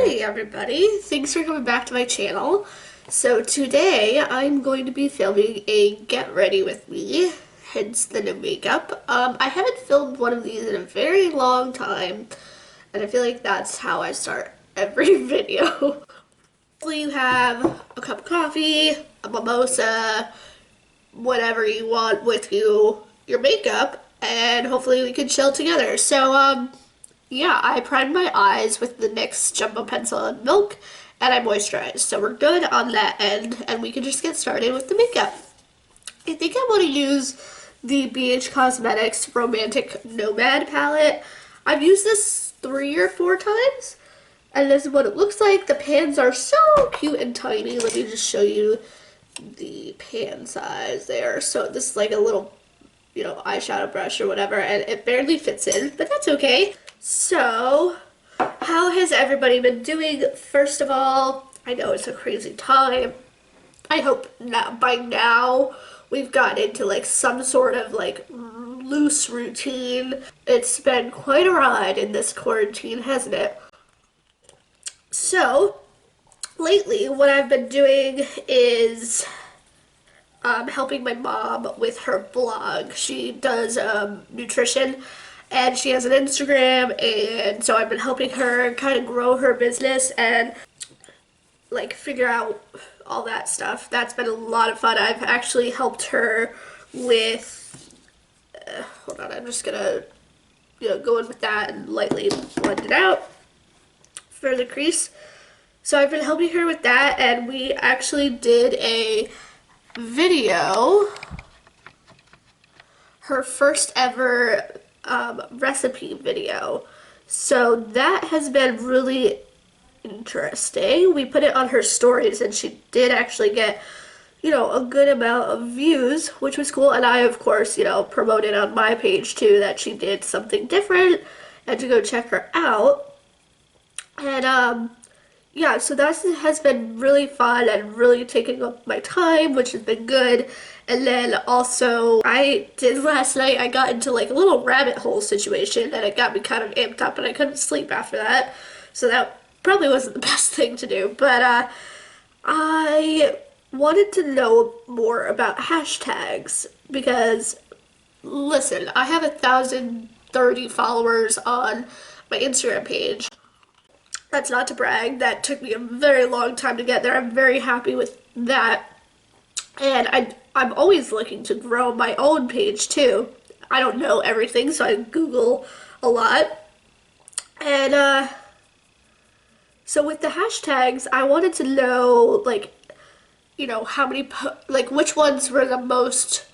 morning, everybody. Thanks for coming back to my channel. So today I'm going to be filming a get ready with me, hence the new makeup. I haven't filmed one of these in a very long time, and I feel like that's how I start every video. Hopefully you have a cup of coffee, a mimosa, whatever you want with you, your makeup, and hopefully we can chill together. So, yeah, I primed my eyes with the NYX Jumbo Pencil and Milk, and I moisturized. So we're good on that end, and we can just get started with the makeup. I think I want to use the BH Cosmetics Romantic Nomad palette. I've used this 3 or 4 times, and this is what it looks like. The pans are so cute and tiny. Let me just show you the pan size there. So this is like a little, eyeshadow brush or whatever, and it barely fits in, but that's okay. So, how has everybody been doing? First of all, I know it's a crazy time. I hope that by now we've gotten into like some sort of like loose routine. It's been quite a ride in this quarantine, hasn't it? So, lately what I've been doing is helping my mom with her blog. She does nutrition, and she has an Instagram, and so I've been helping her kind of grow her business and like figure out all that stuff. That's been a lot of fun. I've actually helped her with hold on, I'm just gonna go in with that and lightly blend it out for the crease. So I've been helping her with that, and we actually did a video, her first ever recipe video. So that has been really interesting. We put it on her stories, and she did actually get, a good amount of views, which was cool. And I, of course, promoted on my page too that she did something different and to go check her out. And yeah, so that has been really fun and really taking up my time, which has been good. And then also, I did last night, I got into like a little rabbit hole situation, and it got me kind of amped up, and I couldn't sleep after that. So that probably wasn't the best thing to do. But I wanted to know more about hashtags, because, listen, I have 1,030 followers on my Instagram page. That's not to brag. That took me a very long time to get there. I'm very happy with that. And I'm always looking to grow my own page too. I don't know everything, so I Google a lot. And so with the hashtags, I wanted to know, like, how many, which ones were the most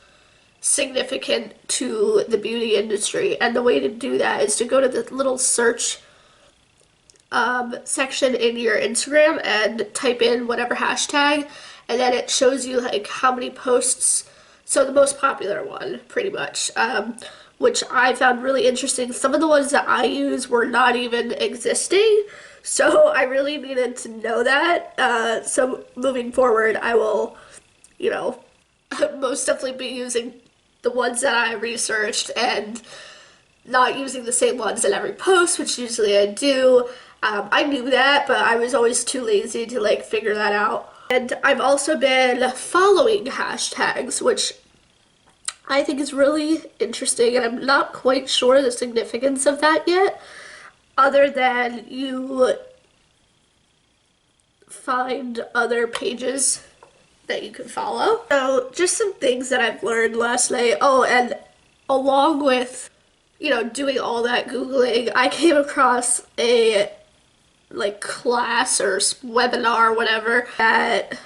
significant to the beauty industry. And the way to do that is to go to the little search section in your Instagram and type in whatever hashtag, and then it shows you like how many posts. So the most popular one, pretty much, which I found really interesting. Some of the ones that I use were not even existing, so I really needed to know that. So moving forward, I will, most definitely be using the ones that I researched and not using the same ones in every post, which usually I do. I knew that, but I was always too lazy to like figure that out. And I've also been following hashtags, which I think is really interesting, and I'm not quite sure the significance of that yet, other than you find other pages that you can follow. So just some things that I've learned last night. Oh, and along with doing all that Googling, I came across a like class or webinar, whatever, that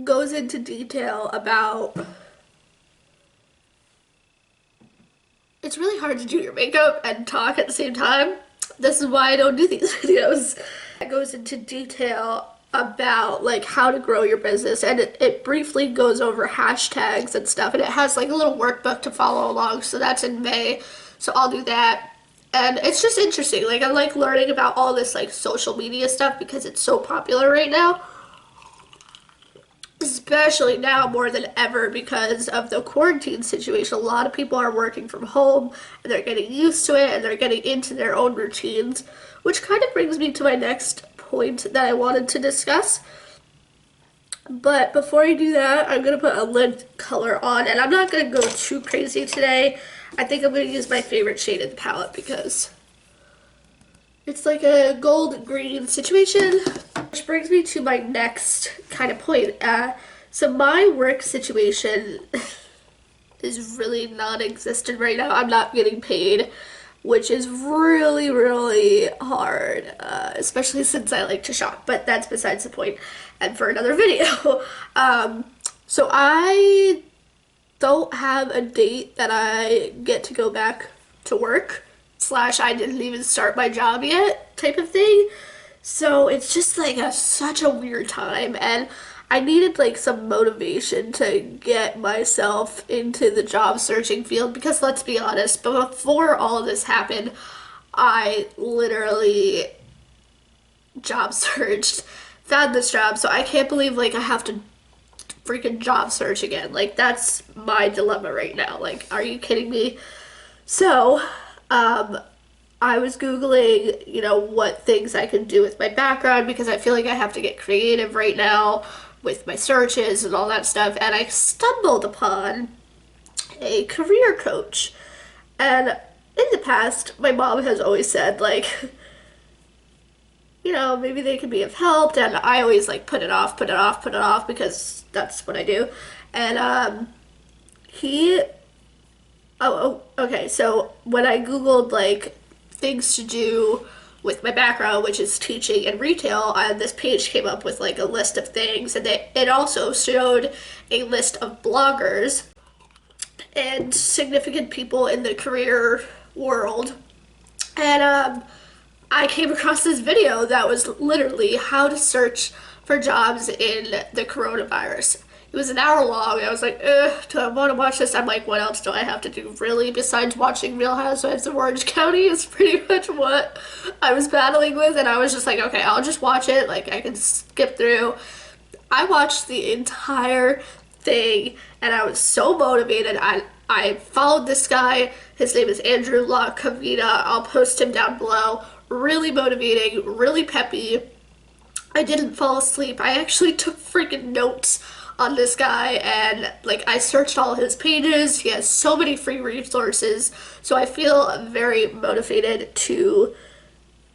goes into detail about, it's really hard to do your makeup and talk at the same time. This is why I don't do these videos. It goes into detail about like how to grow your business, and it briefly goes over hashtags and stuff, and it has like a little workbook to follow along. So that's in May, so I'll do that. And it's just interesting. Like, I like learning about all this like social media stuff because it's so popular right now. especially now more than ever because of the quarantine situation. A lot of people are working from home and they're getting used to it and they're getting into their own routines, which kind of brings me to my next point that I wanted to discuss. But before I do that, I'm going to put a lid color on, and I'm not going to go too crazy today. I think I'm going to use my favorite shade in the palette because it's like a gold green situation. Which brings me to my next kind of point. So my work situation is really non-existent right now. I'm not getting paid, which is really, really hard, especially since I like to shop, but that's besides the point and for another video. So I don't have a date that I get to go back to work, slash I didn't even start my job yet type of thing. So it's just like such a weird time, and I needed like some motivation to get myself into the job searching field because let's be honest, before all of this happened, I literally job searched, found this job, so I can't believe like I have to freaking job search again. Like that's my dilemma right now. Like, are you kidding me? So, I was Googling, what things I could do with my background because I feel like I have to get creative right now with my searches and all that stuff. And I stumbled upon a career coach. And in the past, my mom has always said, like, maybe they could be of help. And I always, like, put it off because that's what I do. And, okay. So when I Googled, like, things to do with my background, which is teaching and retail, this page came up with like a list of things, and it also showed a list of bloggers and significant people in the career world. And I came across this video that was literally how to search for jobs in the coronavirus. It was an hour long. I was like, do I want to watch this? I'm like, what else do I have to do really besides watching Real Housewives of Orange County is pretty much what I was battling with. And I was just like, okay, I'll just watch it. Like, I can skip through. I watched the entire thing and I was so motivated. I followed this guy. His name is Andrew La Cavita. I'll post him down below. Really motivating, really peppy. I didn't fall asleep. I actually took freaking notes on this guy, and like I searched all his pages. He has so many free resources, so I feel very motivated to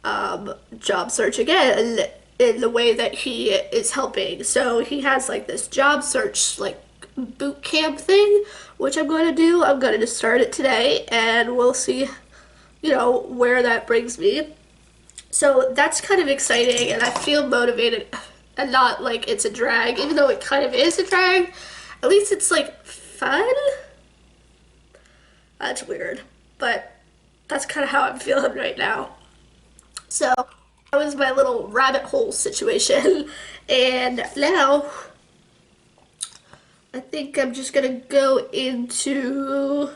job search again in the way that he is helping. So he has like this job search like boot camp thing, which I'm going to do. I'm going to start it today, and we'll see, where that brings me. So that's kind of exciting, and I feel motivated and not like it's a drag, even though it kind of is a drag. At least it's like fun. That's weird, but that's kind of how I'm feeling right now. So that was my little rabbit hole situation, and now I think I'm just gonna go into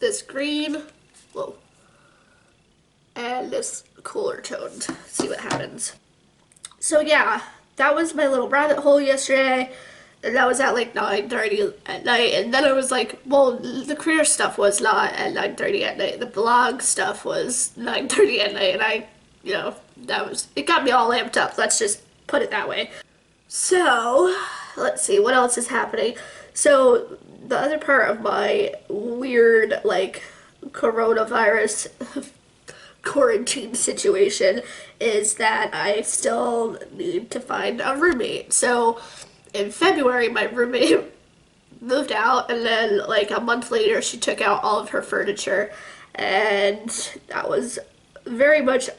this green, whoa, and this cooler toned. See what happens. So yeah, that was my little rabbit hole yesterday, and that was at like 9:30 at night, and then I was like, well, the career stuff was not at 9:30 at night, the blog stuff was 9:30 at night, and it got me all amped up, let's just put it that way. So, let's see, what else is happening? So, the other part of my weird, like, coronavirus quarantine situation is that I still need to find a roommate. So in February, my roommate moved out, and then like a month later, she took out all of her furniture, and that was very much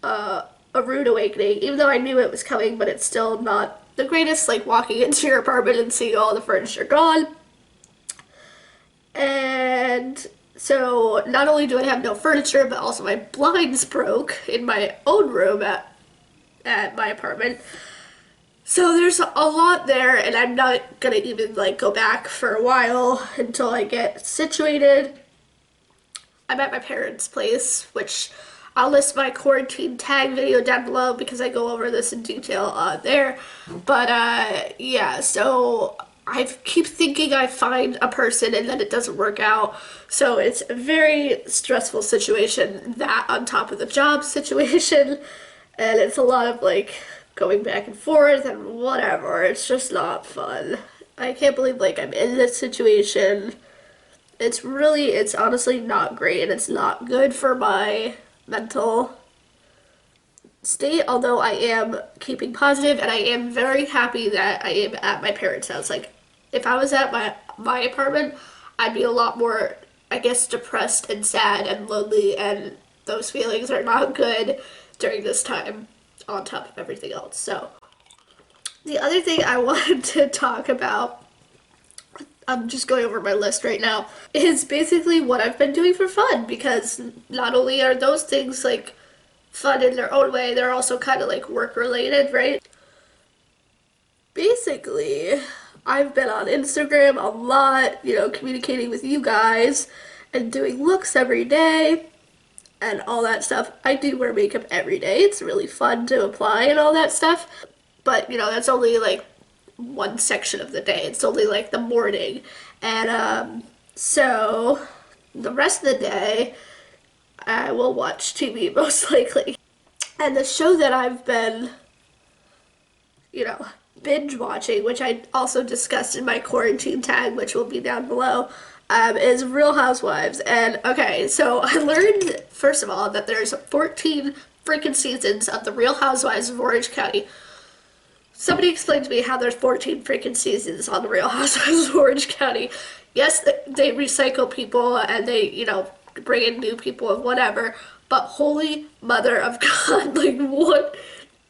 a rude awakening, even though I knew it was coming, but it's still not the greatest, like walking into your apartment and seeing all the furniture gone. And so not only do I have no furniture, but also my blinds broke in my own room at my apartment. So there's a lot there, and I'm not gonna even like go back for a while until I get situated. I'm at my parents' place, which I'll list my quarantine tag video down below because I go over this in detail there. But yeah, so I keep thinking I find a person and then it doesn't work out. So it's a very stressful situation, that on top of the job situation. And it's a lot of like going back and forth and whatever. It's just not fun. I can't believe like I'm in this situation. It's honestly not great, and it's not good for my mental state, although I am keeping positive and I am very happy that I am at my parents' house. Like, if I was at my apartment, I'd be a lot more, I guess, depressed and sad and lonely, and those feelings are not good during this time on top of everything else. So, the other thing I wanted to talk about, I'm just going over my list right now, is basically what I've been doing for fun, because not only are those things like fun in their own way, they're also kind of like work related, right? Basically, I've been on Instagram a lot, you know, communicating with you guys and doing looks every day and all that stuff. I do wear makeup every day. It's really fun to apply and all that stuff. But, you know, that's only like one section of the day. It's only like the morning. And so the rest of the day, I will watch TV most likely. And the show that I've been, you know, binge watching, which I also discussed in my quarantine tag, which will be down below, is Real Housewives. And okay, so I learned, first of all, that there's 14 freaking seasons of the Real Housewives of Orange County. Somebody explained to me how there's 14 freaking seasons on the Real Housewives of Orange County. Yes, they recycle people and they, you know, bring in new people and whatever, but holy mother of God, like what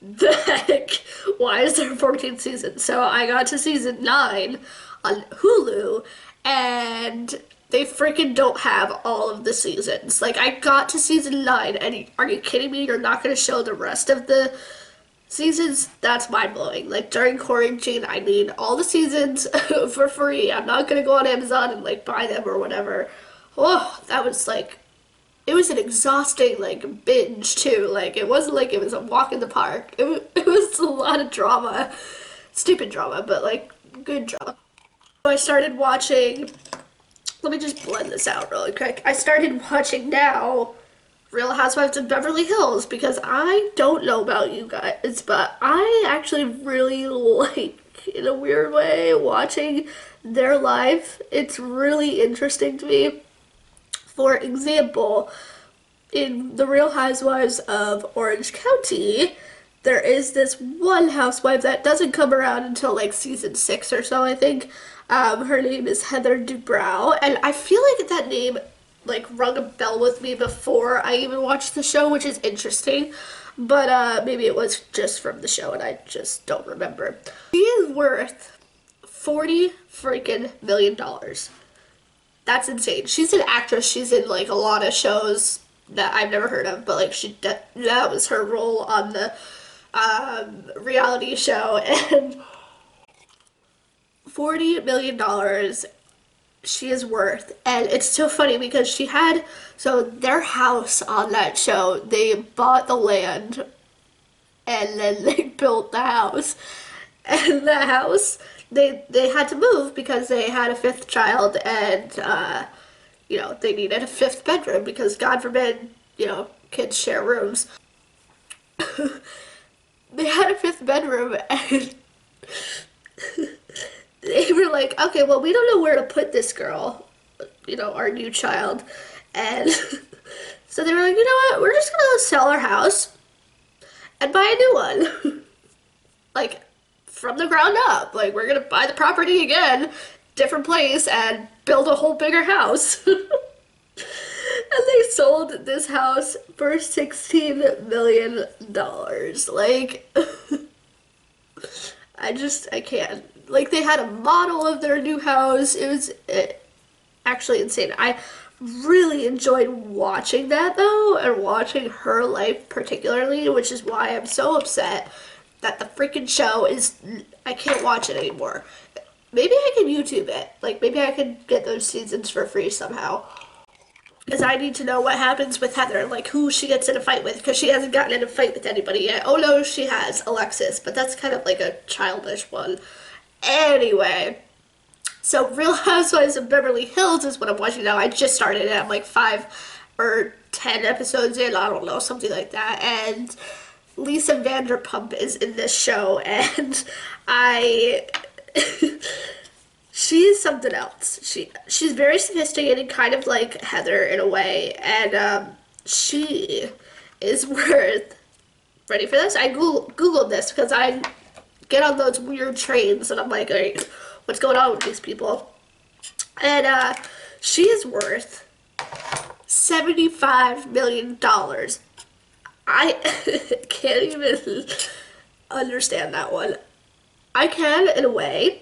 the heck? Why is there 14 seasons? So I got to season 9 on Hulu, and they freaking don't have all of the seasons. Like, I got to season 9, and are you kidding me? You're not going to show the rest of the seasons? That's mind-blowing. Like, during quarantine, I need all the seasons for free. I'm not going to go on Amazon and, like, buy them or whatever. Oh, that was, like, it was an exhausting, like, binge, too. Like, it wasn't like it was a walk in the park. It was a lot of drama. Stupid drama, but, like, good drama. So I started watching, let me just blend this out really quick. I started watching now Real Housewives of Beverly Hills, because I don't know about you guys, but I actually really like, in a weird way, watching their life. It's really interesting to me. For example, in the Real Housewives of Orange County, there is this one housewife that doesn't come around until like season 6 or so, I think. Her name is Heather Dubrow, and I feel like that name like rung a bell with me before I even watched the show, which is interesting. But maybe it was just from the show and I just don't remember. She is worth $40 freaking million. That's insane. She's an actress. She's in like a lot of shows that I've never heard of, but like that was her role on the reality show, and $40 million she is worth. And it's so funny because she had, so their house on that show, they bought the land and then they built the house. And the house, they had to move because they had a fifth child, and you know, they needed a fifth bedroom because God forbid, you know, kids share rooms. They had a fifth bedroom, and they were like, okay, well, we don't know where to put this girl, you know, our new child. And so they were like, you know what, we're just gonna sell our house and buy a new one. Like, from the ground up. Like, we're gonna buy the property again, different place, and build a whole bigger house. And they sold this house for $16 million. Like, I can't. Like, they had a model of their new house. It was actually insane. I really enjoyed watching that, though, and watching her life particularly, which is why I'm so upset that the freaking show is, I can't watch it anymore. Maybe I can YouTube it. Like, maybe I could get those seasons for free somehow. because I need to know what happens with Heather, like who she gets in a fight with, because she hasn't gotten in a fight with anybody yet. Oh no, she has, Alexis, but that's kind of like a childish one. Anyway, so Real Housewives of Beverly Hills is what I'm watching now. I just started it. I'm like 5 or 10 episodes in, I don't know, something like that. And Lisa Vanderpump is in this show, and I she's something else. She's very sophisticated, kind of like Heather in a way, and she is worth. Ready for this? I googled this because I get on those weird trains, and I'm like, all right, what's going on with these people? And she is worth $75 million. I can't even understand that one. I can in a way,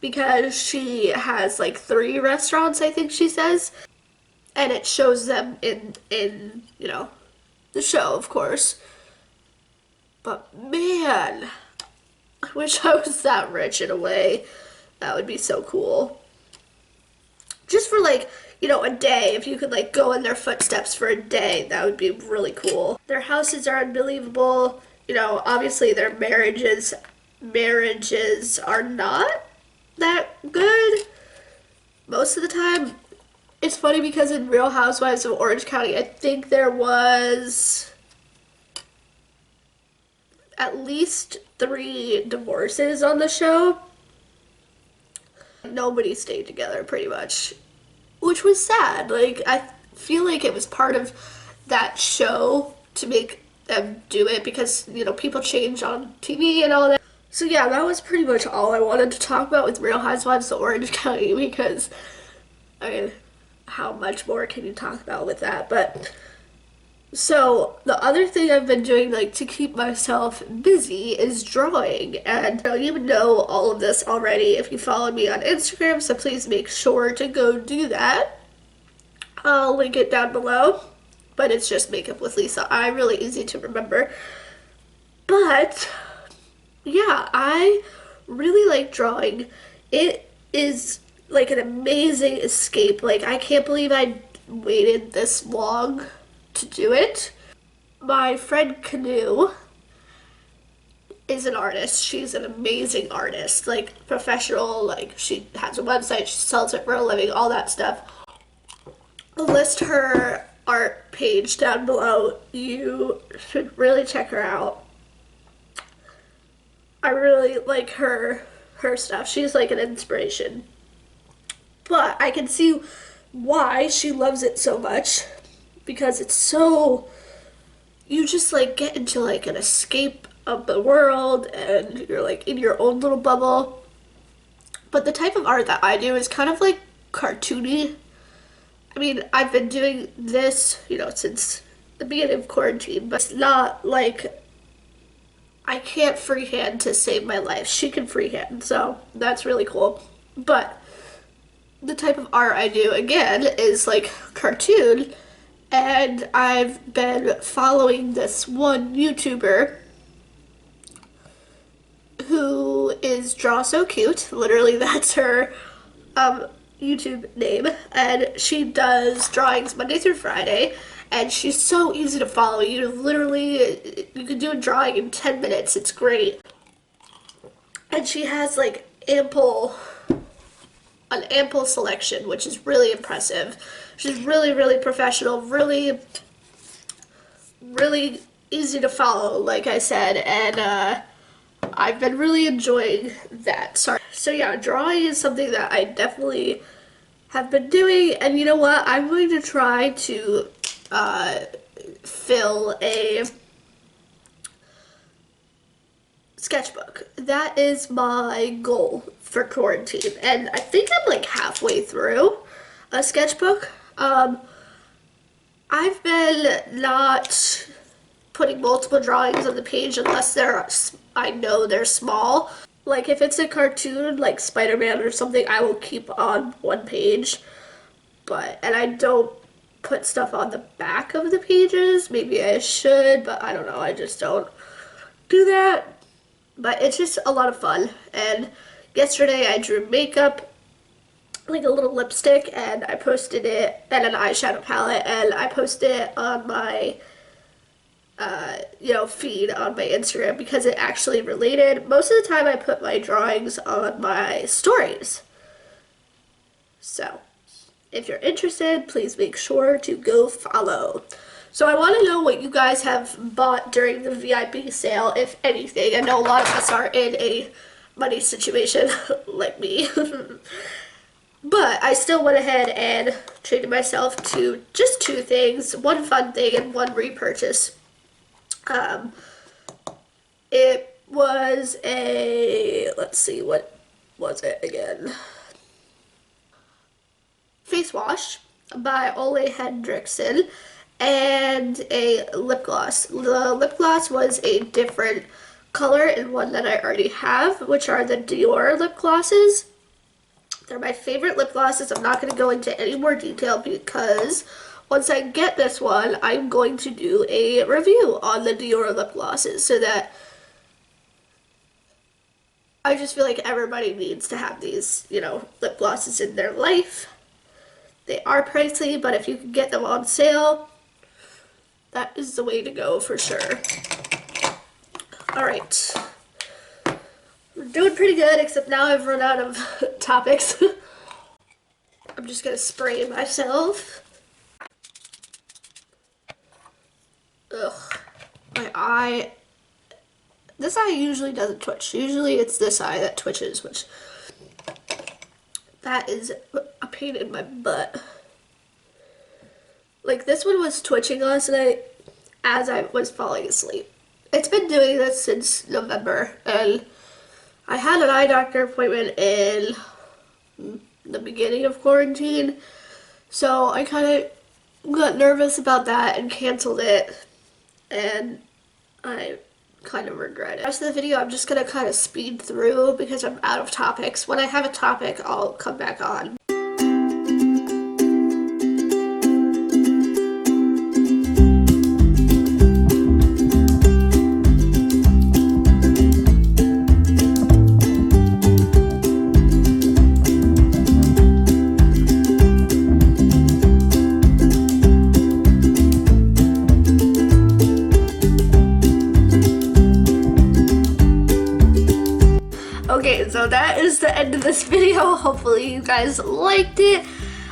because she has like 3 restaurants, I think she says, and it shows them in the show, of course. But man, I wish I was that rich in a way. That would be so cool. Just for like, a day, if you could like go in their footsteps for a day, that would be really cool. Their houses are unbelievable. Obviously their marriages are not that good most of the time. It's funny because in Real Housewives of Orange County, I think there was at least 3 divorces on the show. Nobody stayed together pretty much, which was sad. Like, I feel like it was part of that show to make them do it because, people change on TV and all that. So yeah, that was pretty much all I wanted to talk about with Real Housewives of Orange County because, I mean, how much more can you talk about with that? But, so the other thing I've been doing, like, to keep myself busy is drawing. And you know all of this already if you follow me on Instagram, so please make sure to go do that. I'll link it down below. But it's just Makeup with Lisa. I'm really easy to remember. But yeah, I really like drawing. It is like an amazing escape. Like, I can't believe I waited this long to do it. My friend Canoe is an artist. She's an amazing artist, like professional. Like, she has a website, she sells it for a living, all that stuff. I'll list her art page down below. You should really check her out. I really like her stuff. She's like an inspiration. But I can see why she loves it so much, because it's so, you just like get into like an escape of the world and you're like in your own little bubble. But the type of art that I do is kind of like cartoony. I mean, I've been doing this, since the beginning of quarantine, but it's not like I can't freehand to save my life. She can freehand, so that's really cool. But the type of art I do, again, is like cartoon, and I've been following this one YouTuber who is Draw So Cute. Literally, that's her YouTube name, and she does drawings Monday through Friday, and she's so easy to follow. You can do a drawing in 10 minutes. It's great. And she has like an ample selection, which is really impressive. She's really, really professional, really, really easy to follow, like I said, and I've been really enjoying that. So yeah, drawing is something that I definitely have been doing, and you know what? I'm going to try to fill a sketchbook. That is my goal for quarantine, and I think I'm like halfway through a sketchbook. I've been not putting multiple drawings on the page unless I know they're small. Like if it's a cartoon like Spider-Man or something, I will keep on one page. And I don't put stuff on the back of the pages. Maybe I should, but I don't know. I just don't do that. But it's just a lot of fun. And yesterday I drew makeup, like a little lipstick, and I posted it, and an eyeshadow palette, and I posted it on my feed on my Instagram because it actually related. Most of the time I put my drawings on my stories. So if you're interested, please make sure to go follow. So I want to know what you guys have bought during the VIP sale, if anything. I know a lot of us are in a money situation like me. But I still went ahead and treated myself to just 2 things, one fun thing and one repurchase. It was a, let's see, what was it again? Face wash by Ole Hendrickson and a lip gloss. The lip gloss was a different color and one that I already have, which are the Dior lip glosses. They're my favorite lip glosses. I'm not going to go into any more detail because once I get this one, I'm going to do a review on the Dior lip glosses so that I just feel like everybody needs to have these, lip glosses in their life. They are pricey, but if you can get them on sale, that is the way to go for sure. All right. We're doing pretty good, except now I've run out of topics. I'm just gonna spray myself. Ugh, my eye. This eye usually doesn't twitch. Usually it's this eye that twitches, which that is a pain in my butt. Like this one was twitching last night as I was falling asleep. It's been doing this since November, and I had an eye doctor appointment in the beginning of quarantine, so I kind of got nervous about that and canceled it, and I kind of regret it. The rest of the video I'm just going to kind of speed through because I'm out of topics. When I have a topic, I'll come back on. Okay, so that is the end of this video. Hopefully you guys liked it.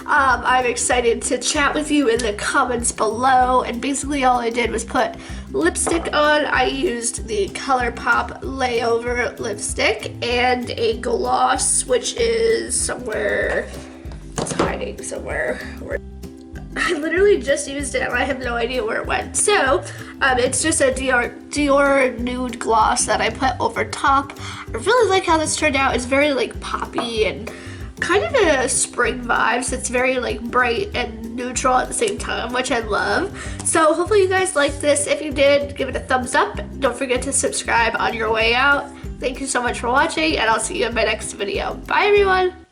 I'm excited to chat with you in the comments below, and basically all I did was put lipstick on. I used the ColourPop Layover lipstick and a gloss, which is somewhere, it's hiding somewhere. I literally just used it and I have no idea where it went. So, it's just a Dior nude gloss that I put over top. I really like how this turned out. It's very like poppy and kind of a spring vibes. It's very like bright and neutral at the same time, which I love. So hopefully you guys liked this. If you did, give it a thumbs up. Don't forget to subscribe on your way out. Thank you so much for watching, and I'll see you in my next video. Bye everyone!